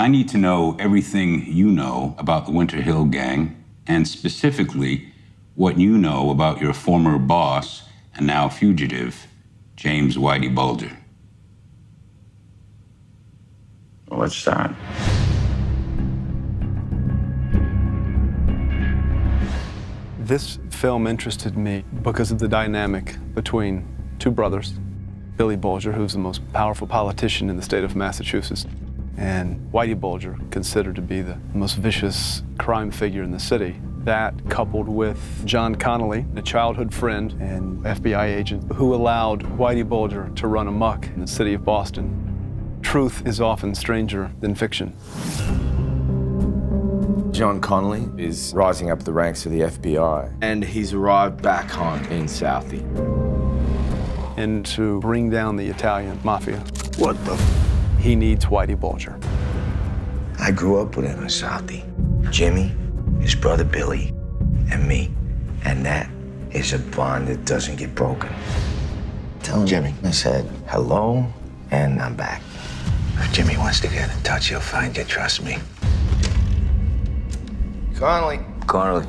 I need to know everything you know about the Winter Hill Gang, and specifically what you know about your former boss and now fugitive, James Whitey Bulger. Well, let's start. This film interested me because of the dynamic between two brothers, Billy Bulger, who's the most powerful politician in the state of Massachusetts, and Whitey Bulger, considered to be the most vicious crime figure in the city. That, coupled with John Connolly, a childhood friend and FBI agent who allowed Whitey Bulger to run amok in the city of Boston. Truth is often stranger than fiction. John Connolly is rising up the ranks of the FBI, and he's arrived back home in Southie. And to bring down the Italian mafia, What the? he needs Whitey Bulger. I grew up with him in Southie. Jimmy, his brother Billy, and me. And that is a bond that doesn't get broken. Tell Jimmy I said hello, and I'm back. If Jimmy wants to get in touch, he'll find you, trust me. Connolly.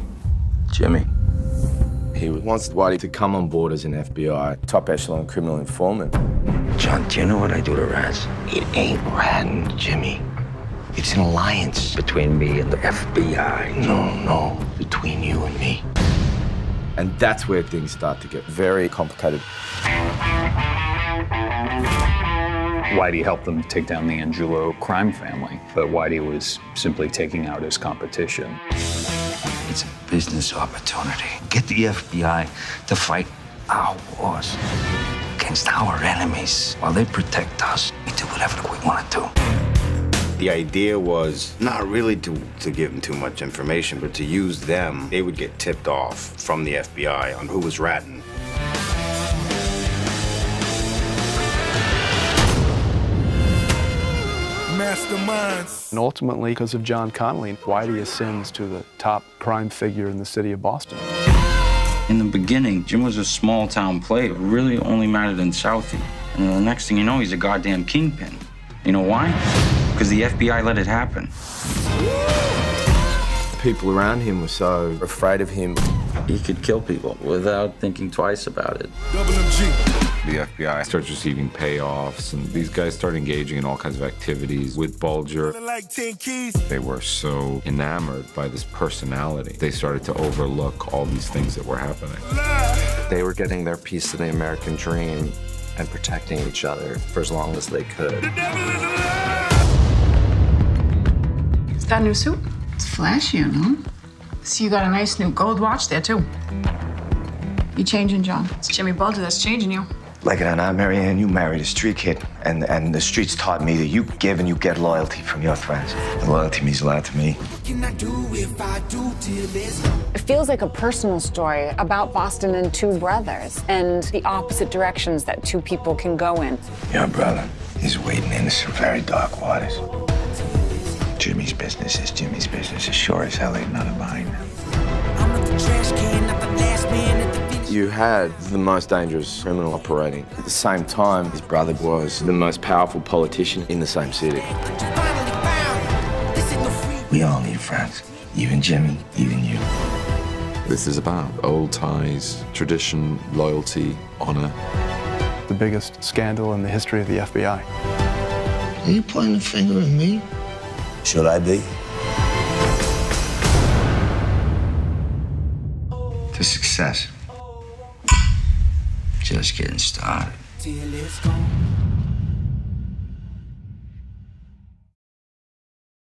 Jimmy. He wants Whitey to come on board as an FBI top echelon criminal informant. John, do you know what I do to rats? It ain't ratting, Jimmy. It's an alliance between me and the FBI. No, between you and me. And that's where things start to get very complicated. Whitey helped them take down the Angulo crime family, but Whitey was simply taking out his competition. It's a business opportunity. Get the FBI to fight our wars against our enemies while they protect us. We do whatever we want to do. The idea was not really to give them too much information, but to use them. They would get tipped off from the FBI on who was ratting. And ultimately, because of John Connolly, Whitey ascends to the top crime figure in the city of Boston. In the beginning, Jim was a small-town player who really only mattered in Southie. And the next thing you know, he's a goddamn kingpin. You know why? Because the FBI let it happen. People around him were so afraid of him. He could kill people without thinking twice about it. The FBI starts receiving payoffs, and these guys start engaging in all kinds of activities with Bulger. They were so enamored by this personality, they started to overlook all these things that were happening. They were getting their piece of the American dream and protecting each other for as long as they could. Is that a new suit? It's flashy, you know? So you got a nice new gold watch there, too. You changing, John? It's Jimmy Bulger that's changing you. Like it or not, Marianne, you married a street kid, and the streets taught me that you give and you get loyalty from your friends. And loyalty means a lot to me. It feels like a personal story about Boston and two brothers and the opposite directions that two people can go in. Your brother is wading into some very dark waters. Jimmy's business is Jimmy's business. As sure as hell ain't none of mine. You had the most dangerous criminal operating. At the same time, his brother was the most powerful politician in the same city. We all need friends. Even Jimmy, even you. This is about old ties, tradition, loyalty, honor. The biggest scandal in the history of the FBI. Are you pointing a finger at me? Should I be? To success. Just getting started.